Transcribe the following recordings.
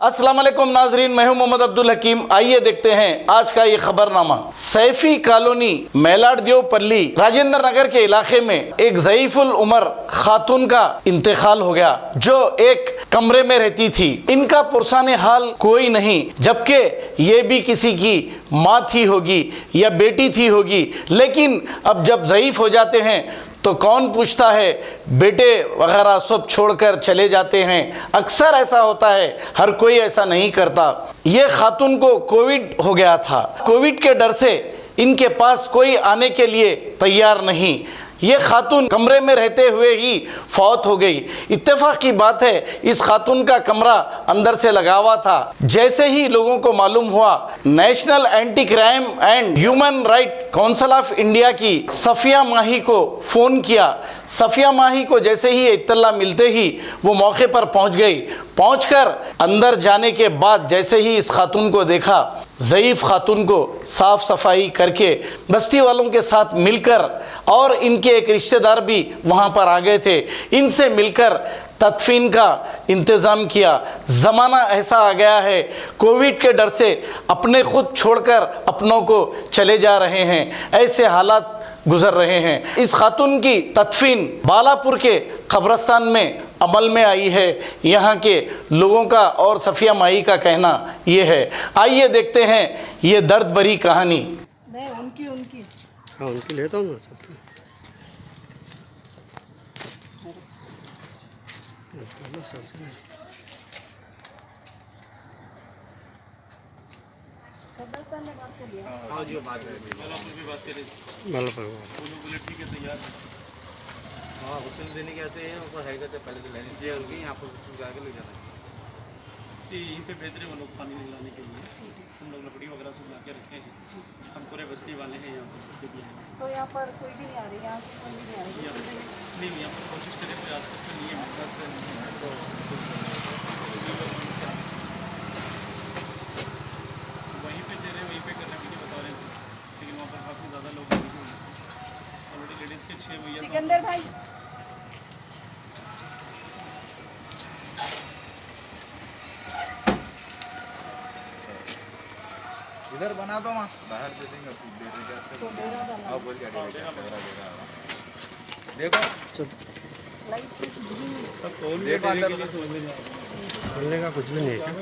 अस्सलाम वालेकुम नाजरीन, मैं हूं मोहम्मद अब्दुल हकीम। आइए देखते हैं आज का ये खबरनामा। सैफी कॉलोनी मेलाडदेवपल्ली राजेंद्र नगर के इलाके में एक ज़ईफुल उमर खातून का इंतकाल हो गया, जो एक कमरे में रहती थी। इनका पुरसाने हाल कोई नहीं, जबकि ये भी किसी की माँ थी होगी या बेटी थी होगी। लेकिन अब जब ज़ईफ हो जाते हैं तो कौन पूछता है, बेटे वगैरह सब छोड़कर चले जाते हैं। अक्सर ऐसा होता है, हर कोई ऐसा नहीं करता। ये खातून को कोविड हो गया था। कोविड के डर से इनके पास कोई आने के लिए तैयार नहीं। ये खातून कमरे में रहते हुए ही फौत हो गई। इत्तेफाक की बात है, इस खातून का कमरा अंदर से लगा हुआ था। जैसे ही लोगों को मालूम हुआ, national anti crime and human right council of India की सफिया माही को फ़ोन किया। सफिया माही को जैसे ही इत्तला मिलते ही वो मौके पर पहुंच गई। पहुंचकर अंदर जाने के बाद जैसे ही इस खातून को देखा, ज़ईफ़ खातून को साफ़ सफाई करके बस्ती वालों के साथ मिलकर, और इनके एक रिश्तेदार भी वहाँ पर आ गए थे, इनसे मिलकर तदफीन का इंतज़ाम किया। ज़माना ऐसा आ गया है, कोविड के डर से अपने खुद छोड़कर अपनों को चले जा रहे हैं। ऐसे हालात गुजर रहे हैं। इस खातून की तदफीन बालापुर के कब्रस्तान में अमल में आई है। यहाँ के लोगों का और सफिया माई का कहना ये है। आइए देखते हैं ये दर्द भरी कहानी। नहीं, उनकी हाँ, उनकी लेता हूँ ना सब। कब्रिस्तान में बात कर लिया। हाँ जी, बात करेंगे। भी बात करें। बोले ठीक है, तैयार। हाँ, गुस्ल देने के आते हैं, ऊपर है कहते पहले तो लेनी चाहिए उनकी, यहाँ पर गुस्ल के आगे ले जाना है। इसलिए यहीं पे भेज रहे हैं वो लोग पानी लाने के लिए। हम लोग लकड़ी वगैरह सब ला के रखे हैं। हम पूरे बस्ती वाले हैं यहाँ पर। तो यहाँ पर कोई भी नहीं आ रही, यहाँ से कोई भी नहीं आ रही। नहीं, यहाँ पर कोशिश करें कोई आसपास में नहीं है, तो वहीं पे दे रहे हैं, वहीं पे करने के लिए बता रहे थे। लेकिन वहाँ पर काफ़ी ज़्यादा लोग नहीं हैं वजह से। ऑलरेडी लेडीज़ के 6 भैया। सिकंदर भाई, इधर बना दो, वहाँ बाहर दे देंगे। अब बोल क्या देखो सब बोलने का कुछ भी नहीं है क्या?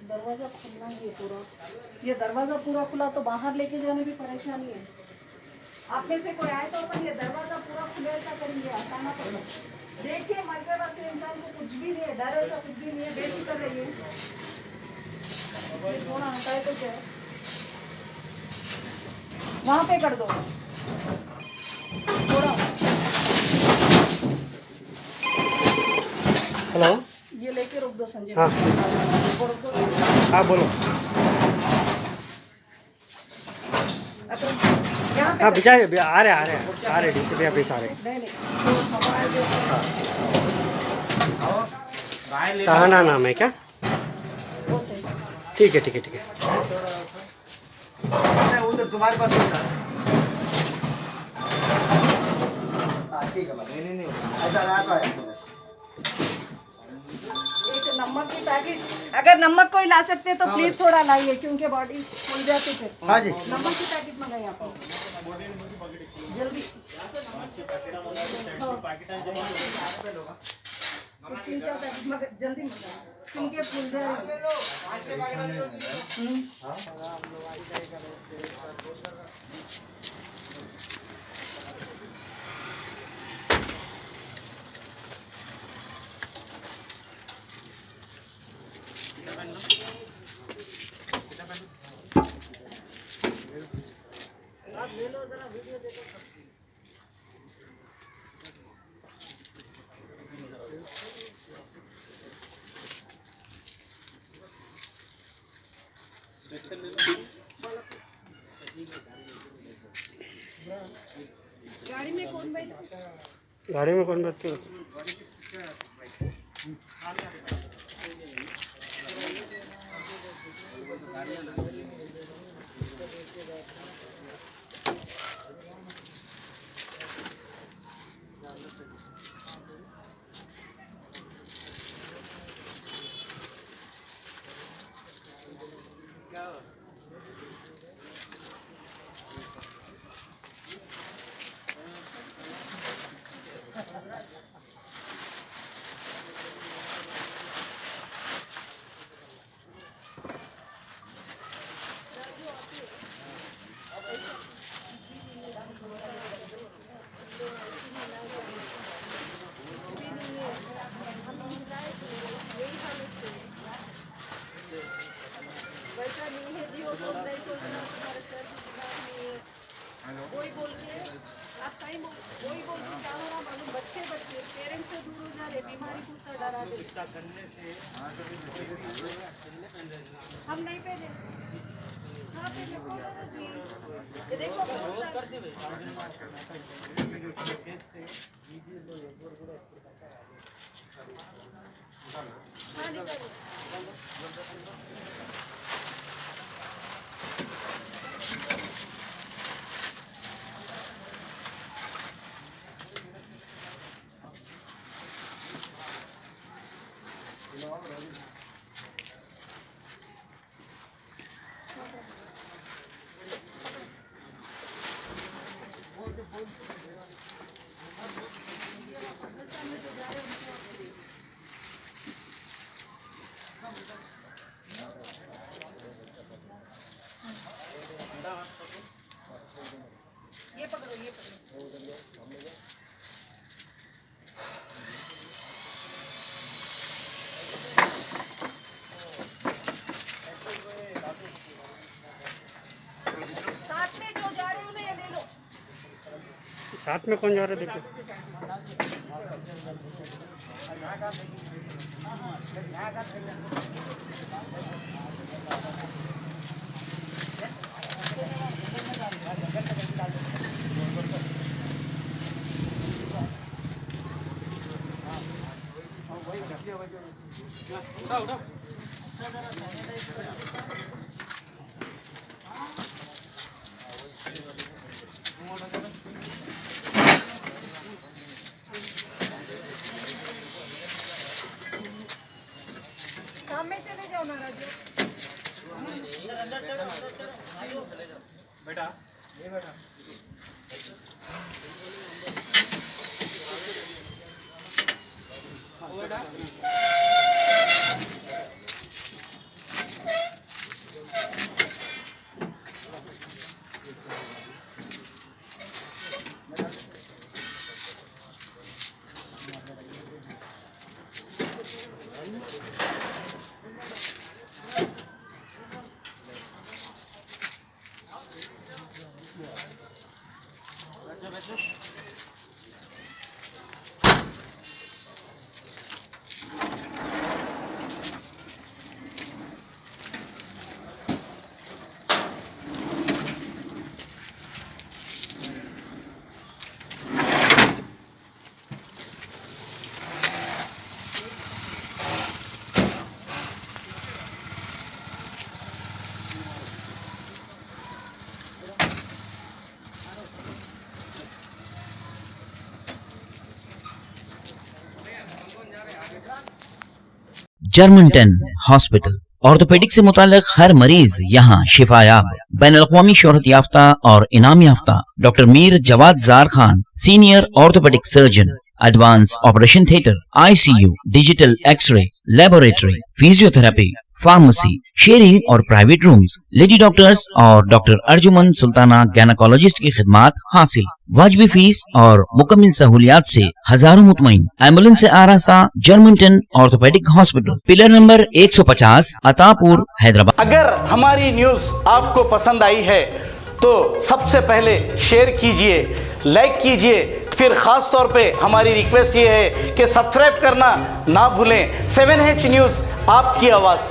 दरवाजा खुलना ही है पूरा। ये दरवाजा पूरा खुला तो बाहर लेके जाने भी परेशानी है। आप में से कोई आए तो अपन ये दरवाजा पूरा खुले ऐसा करेंगे, हटाना पड़ेगा। देखिए, मरकबा से इंसान को कुछ भी नहीं है, डर ऐसा कुछ भी नहीं है, बेफिक्र रहिए। ये थोड़ा हटाए तो क्या, वहाँ पे कर दो थोड़ा। हेलो, ये लेके रोक दो संजय। हाँ। रोक दो। हाँ बोलो। यहाँ पे हाँ बिचारे आ रहे डीसीपी ऑफिस आ रहे। नहीं, तो हमारा जो सहाना नाम है क्या? वो चाहिए। ठीक है। उधर तुम्हारे पास नहीं ऐसा रहा तो है। एक नमक की पैकेट, अगर नमक कोई ला सकते तो प्लीज थोड़ा लाइए, क्योंकि बॉडी फूल जाती फिर। हाँ जी, नमक की पैकेट मंगाइए आप जल्दी। जल्दी मंगाइए, क्योंकि फूल जाएगी। आप ले लो, जरा वीडियो देखो। गाड़ी में कौन बैठा? गाड़ी में कौन बैठते हो? वैसा नहीं है जी, वो तो नहीं सोचना तुम्हारे सर की दिमाग में है। वही बोल के आप सही वही बोल के क्या हो रहा मालूम, बच्चे पेरेंट्स से दूर हो जा रहे, बीमारी को तो डरा दे। हम नहीं पहने, हाँ पहने कौन है जी? ये देखो हाँ निकल। ये पकड़ो, ये पकड़ो। साथ में जो जा रहे हो ना ये ले लो। साथ में कौन जा रहा है देखो? सामने चले जाओ ना राजू। बेटा ये बेटा जर्मनटन हॉस्पिटल ऑर्थोपेडिक से मुताल्लिक हर मरीज यहाँ शिफायाब। बैनुल-अक़वामी शोहरत याफ्ता और इनाम याफ्ता doctor Mir Jawad Zar Khan, senior orthopaedic surgeon, advance operation theatre, ICU, digital x-ray, laboratory, physiotherapy, pharmacy, sharing और प्राइवेट रूम्स, लेडी डॉक्टर्स और डॉक्टर अर्जुमन सुल्ताना गैनाकोलॉजिस्ट की खिदमात हासिल। वाजिबी फीस और मुकम्मल सहूलियात से हजारों मुतमईन। एम्बुलेंस से आरास्ता Germanton orthopaedic hospital, pillar number 150, Attapur, Hyderabad. अगर हमारी न्यूज आपको पसंद आई है तो सबसे पहले शेयर कीजिए, लाइक कीजिए, फिर खास तौर पे हमारी रिक्वेस्ट ये है कि सब्सक्राइब करना ना भूलें। 7H न्यूज़, आपकी आवाज़।